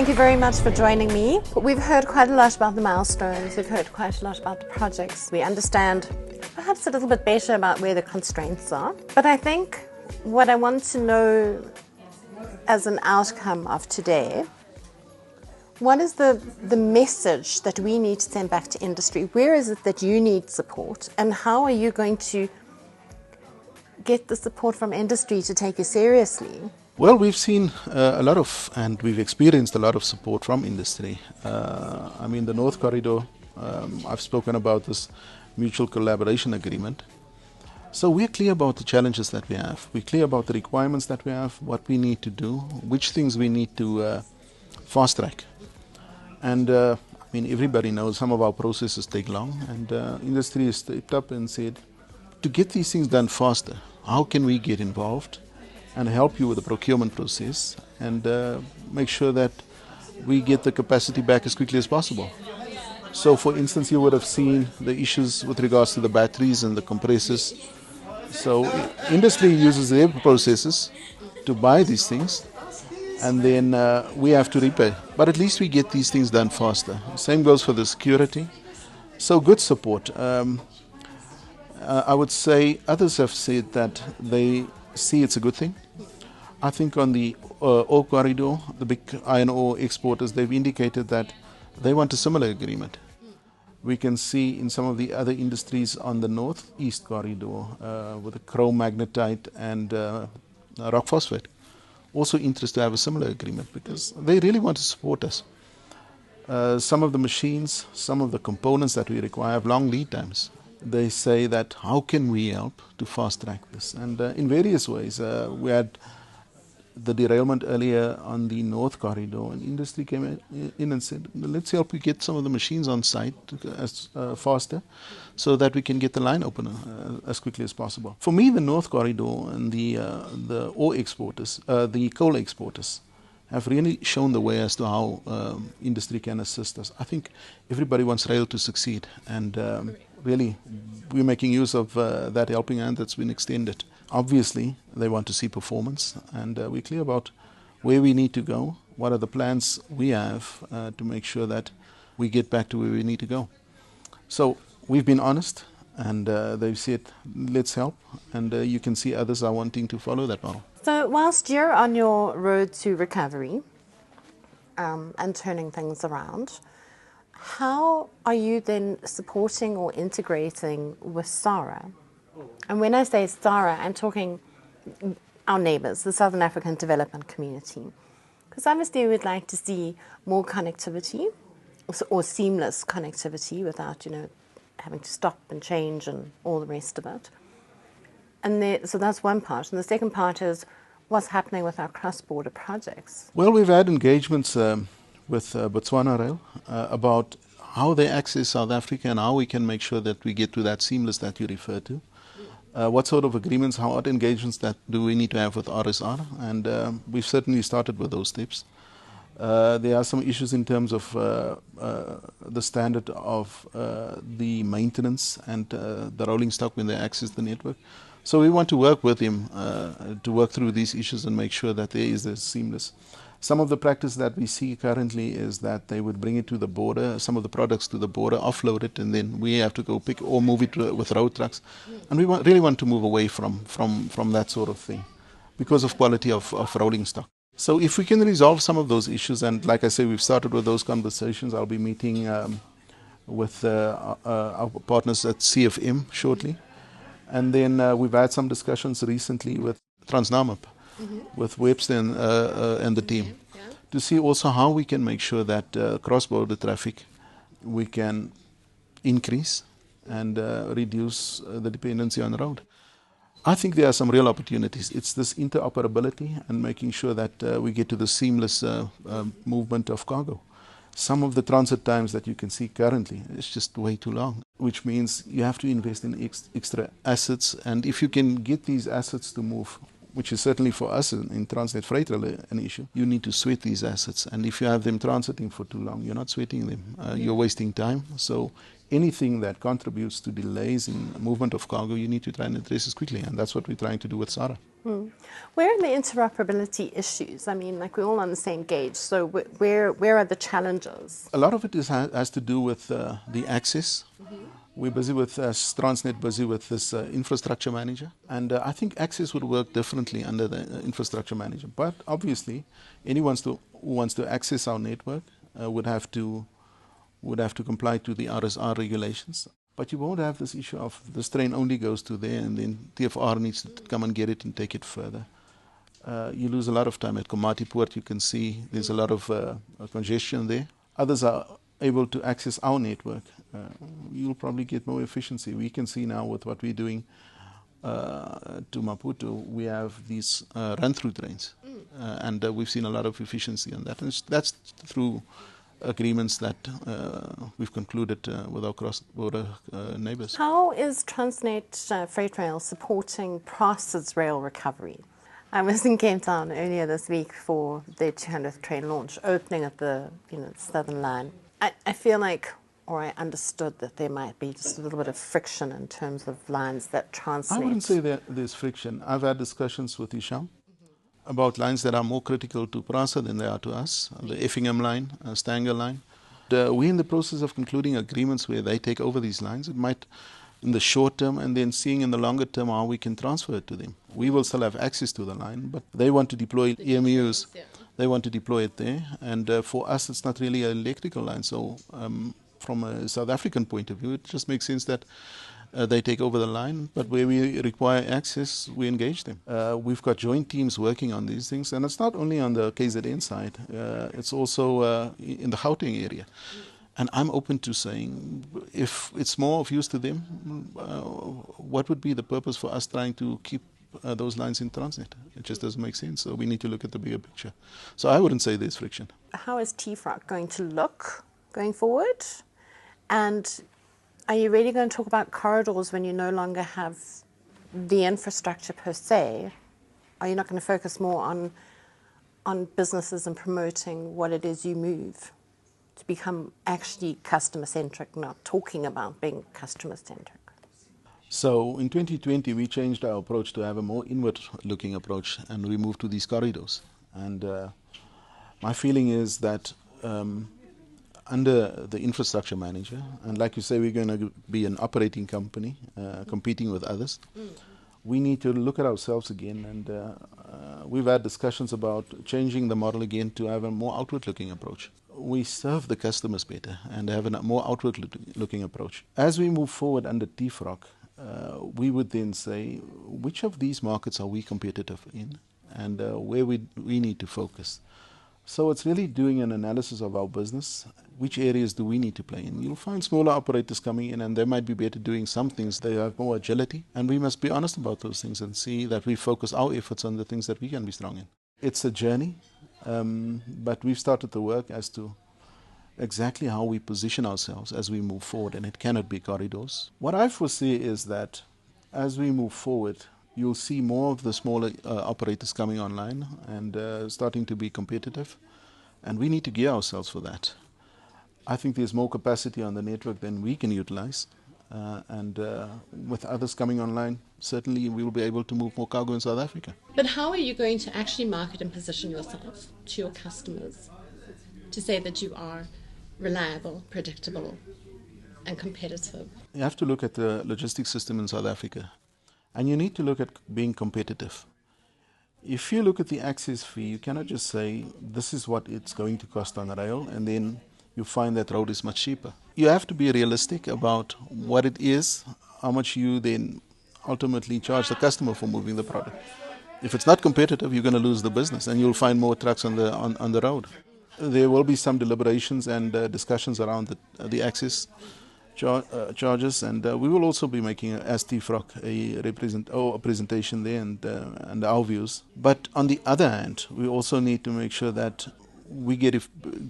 thank you very much for joining me. We've heard quite a lot about the milestones, we've heard quite a lot about the projects. We understand perhaps a little bit better about where the constraints are. But I think what I want to know as an outcome of today, what is the message that we need to send back to industry? Where is it that you need support? And how are you going to get the support from industry to take you seriously? Well, we've seen a lot of, and we've experienced a lot of support from industry. I mean, the North Corridor, I've spoken about this mutual collaboration agreement. So we're clear about the challenges that we have. We're clear about the requirements that we have, what we need to do, which things we need to fast track. And I mean, everybody knows some of our processes take long, and industry has stepped up and said, to get these things done faster, how can we get involved and help you with the procurement process and make sure that we get the capacity back as quickly as possible. So for instance, you would have seen the issues with regards to the batteries and the compressors. So industry uses their processes to buy these things, and then we have to repay. But at least we get these things done faster. Same goes for the security. So good support. I would say others have said that they see it's a good thing. I think on the ore corridor, the big iron ore exporters, they've indicated that they want a similar agreement. We can see in some of the other industries on the northeast corridor with the chrome magnetite and rock phosphate, also interest to have a similar agreement because they really want to support us. Some of the machines, some of the components that we require have long lead times. They say that how can we help to fast track this? And in various ways, we had the derailment earlier on the North Corridor, and industry came in and said, let's help you get some of the machines on site faster so that we can get the line open as quickly as possible. For me, the North Corridor and the ore exporters, the coal exporters, have really shown the way as to how industry can assist us. I think everybody wants rail to succeed, and really we're making use of that helping hand that's been extended. Obviously, they want to see performance, and we're clear about where we need to go, what are the plans we have to make sure that we get back to where we need to go. So we've been honest, and they've said, let's help, and you can see others are wanting to follow that model. So whilst you're on your road to recovery and turning things around, how are you then supporting or integrating with SARA? And when I say SARA, I'm talking our neighbours, the Southern African Development Community. Because obviously we would like to see more connectivity or seamless connectivity without, having to stop and change and all the rest of it. And so that's one part. And the second part is what's happening with our cross-border projects. Well, we've had engagements with Botswana Rail about how they access South Africa and how we can make sure that we get to that seamless that you refer to. What sort of agreements, what engagements that do we need to have with RSR? And we've certainly started with those steps. There are some issues in terms of the standard of the maintenance and the rolling stock when they access the network. So we want to work with them to work through these issues and make sure that there is a seamless. Some of the practice that we see currently is that they would bring it to the border, some of the products to the border, offload it, and then we have to go pick or move it with road trucks. And we really want to move away from that sort of thing because of quality of rolling stock. So if we can resolve some of those issues, and like I say, we've started with those conversations. I'll be meeting with our partners at CFM shortly. And then we've had some discussions recently with TransNamib, with Webster and the team, to see also how we can make sure that cross-border traffic we can increase and reduce the dependency on the road. I think there are some real opportunities. It's this interoperability and making sure that we get to the seamless movement of cargo. Some of the transit times that you can see currently is just way too long, which means you have to invest in extra assets. And if you can get these assets to move, which is certainly for us in Transnet Freight Rail an issue, you need to sweat these assets. And if you have them transiting for too long, you're not sweating them. You're wasting time. So anything that contributes to delays in movement of cargo, you need to try and address as quickly, and that's what we're trying to do with SARA. Where are the interoperability issues? I mean, like, we're all on the same gauge, so where are the challenges? A lot of it has to do with the access. We're busy with Transnet, busy with this infrastructure manager, and I think access would work differently under the infrastructure manager. But obviously, anyone who wants to access our network would have to comply to the RSR regulations. But you won't have this issue of this train only goes to there and then TFR needs to come and get it and take it further. You lose a lot of time. At Komati Port, you can see there's a lot of congestion there. Others are able to access our network. You'll probably get more efficiency. We can see now with what we're doing to Maputo, we have these run-through trains. And we've seen a lot of efficiency on that. And that's through agreements that we've concluded with our cross-border neighbours. How is Transnet Freight Rail supporting PRASA's rail recovery? I was in Cape Town earlier this week for their 200th train launch, opening at the Southern Line. I feel like, or I understood that there might be just a little bit of friction in terms of lines that Transnet... I wouldn't say that there's friction. I've had discussions with Isham about lines that are more critical to PRASA than they are to us. The Effingham line, Stanger line. We're in the process of concluding agreements where they take over these lines. It might in the short term, and then seeing in the longer term how we can transfer it to them. We will still have access to the line, but they want to deploy EMUs. They want to deploy it there, and for us it's not really an electrical line. So from a South African point of view, it just makes sense that they take over the line, but where we require access, we engage them. We've got joint teams working on these things, and it's not only on the KZN side, it's also in the Gauteng area. And I'm open to saying, if it's more of use to them, what would be the purpose for us trying to keep those lines in Transnet? It just doesn't make sense. So we need to look at the bigger picture. So I wouldn't say there's friction. How is TFROC going to look going forward? And are you really going to talk about corridors when you no longer have the infrastructure per se? Are you not going to focus more on businesses and promoting what it is you move to become actually customer-centric, not talking about being customer-centric? So in 2020, we changed our approach to have a more inward-looking approach, and we moved to these corridors. And my feeling is that under the infrastructure manager, and like you say, we're going to be an operating company competing with others, we need to look at ourselves again, and we've had discussions about changing the model again to have a more outward-looking approach. We serve the customers better and have a more outward-looking approach. As we move forward under TFROC, we would then say, which of these markets are we competitive in, and where we need to focus. So it's really doing an analysis of our business. Which areas do we need to play in? You'll find smaller operators coming in, and they might be better doing some things. They have more agility, and we must be honest about those things and see that we focus our efforts on the things that we can be strong in. It's a journey, but we've started the work as to exactly how we position ourselves as we move forward, and it cannot be corridors. What I foresee is that as we move forward, you'll see more of the smaller operators coming online and starting to be competitive, and we need to gear ourselves for that. I think there's more capacity on the network than we can utilize, and with others coming online, certainly we will be able to move more cargo in South Africa. But how are you going to actually market and position yourself to your customers to say that you are reliable, predictable, and competitive? You have to look at the logistics system in South Africa, and you need to look at being competitive. If you look at the access fee, you cannot just say this is what it's going to cost on the rail, and then you find that road is much cheaper. You have to be realistic about what it is, how much you then ultimately charge the customer for moving the product. If it's not competitive, you're going to lose the business, and you'll find more trucks on the road. There will be some deliberations and discussions around the access charges, and we will also be making, as TFROC, a presentation there and our views. But on the other hand, we also need to make sure that we get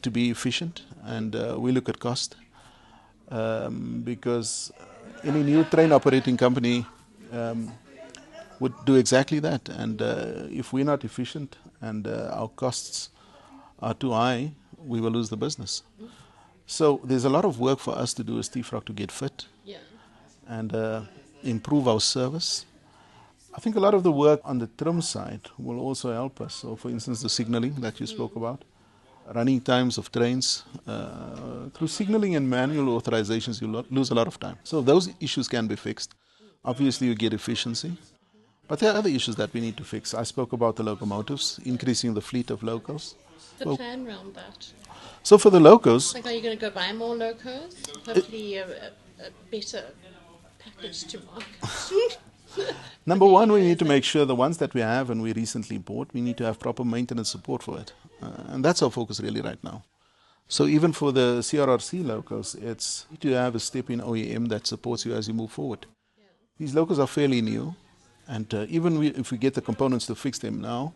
to be efficient, and we look at cost, because any new train operating company would do exactly that. And if we're not efficient and our costs are too high, we will lose the business. So there's a lot of work for us to do as TFROC to get fit and improve our service. I think a lot of the work on the trim side will also help us. So for instance, the signaling that you spoke about, running times of trains, through signaling and manual authorizations, you lose a lot of time. So those issues can be fixed. Obviously, you get efficiency. But there are other issues that we need to fix. I spoke about the locomotives, increasing the fleet of locos. The plan around that? So for the locos... Like, are you going to go buy more locos? Hopefully a better package to market. Number one, we need to make sure the ones that we have and we recently bought, we need to have proper maintenance support for it. And that's our focus really right now. So even for the CRRC locos, it's to have a step in OEM that supports you as you move forward. These locos are fairly new. And even if we get the components to fix them now,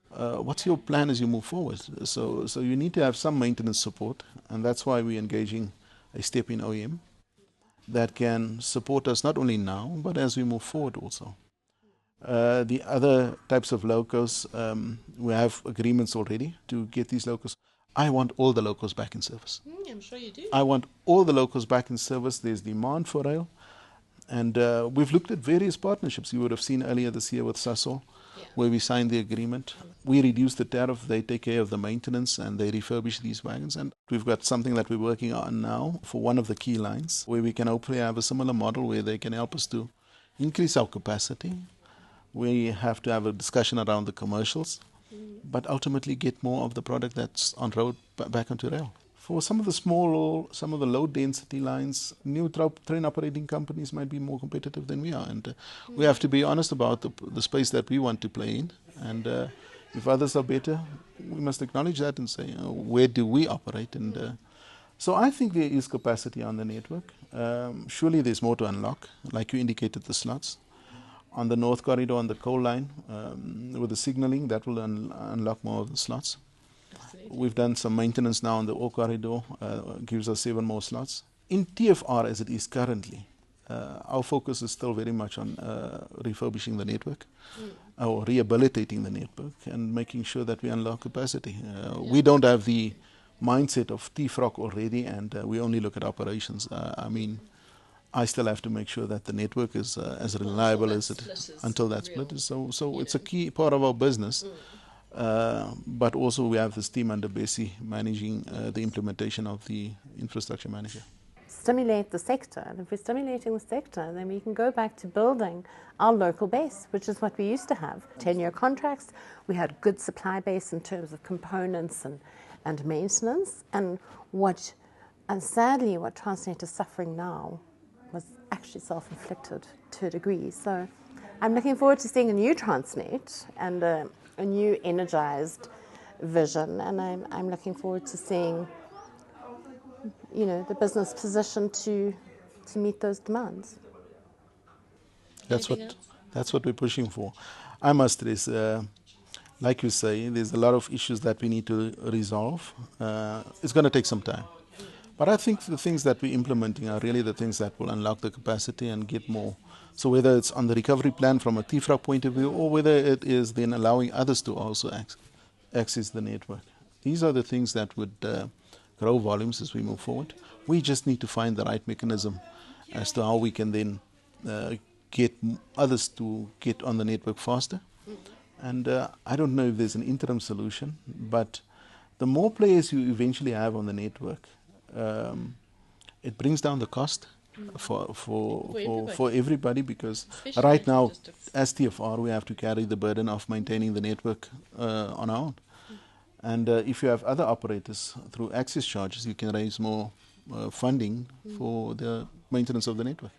what's your plan as you move forward? So you need to have some maintenance support, and that's why we're engaging a step in OEM that can support us not only now, but as we move forward also. The other types of locos, we have agreements already to get these locos. I want all the locos back in service. I'm sure you do. I want all the locos back in service. There's demand for rail. And we've looked at various partnerships. You would have seen earlier this year with Sasol, where we signed the agreement. We reduce the tariff, they take care of the maintenance, and they refurbish these wagons. And we've got something that we're working on now for one of the key lines, where we can hopefully have a similar model where they can help us to increase our capacity. We have to have a discussion around the commercials, but ultimately get more of the product that's on road back onto rail. For some of the low density lines, new train operating companies might be more competitive than we are. And we have to be honest about the space that we want to play in. And if others are better, we must acknowledge that and say, where do we operate? And so I think there is capacity on the network. Surely there's more to unlock, like you indicated, the slots. On the North Corridor, on the coal line, with the signaling, that will unlock more of the slots. We've done some maintenance now on the O corridor, gives us 7 more slots. In TFR as it is currently, our focus is still very much on refurbishing the network or rehabilitating the network and making sure that we unlock capacity. We don't have the mindset of TFROC already, and we only look at operations. I still have to make sure that the network is as reliable as it is until that split is. So it's a key part of our business. But also we have this team under Bessie managing the implementation of the infrastructure manager. Stimulate the sector. And if we're stimulating the sector, then we can go back to building our local base, which is what we used to have. 10-year contracts, we had good supply base in terms of components and maintenance. And sadly, what Transnet is suffering now was actually self-inflicted to a degree. So I'm looking forward to seeing a new Transnet and a new energized vision, and I'm looking forward to seeing, the business position to meet those demands. That's what we're pushing for. I must stress, like you say, there's a lot of issues that we need to resolve. It's going to take some time. But I think the things that we're implementing are really the things that will unlock the capacity and get more. So whether it's on the recovery plan from a TFRA point of view, or whether it is then allowing others to also access the network. These are the things that would grow volumes as we move forward. We just need to find the right mechanism as to how we can then get others to get on the network faster. And I don't know if there's an interim solution, but the more players you eventually have on the network, it brings down the cost for everybody, because especially right now, as TFR, we have to carry the burden of maintaining the network on our own. And if you have other operators through access charges, you can raise more funding for the maintenance of the network.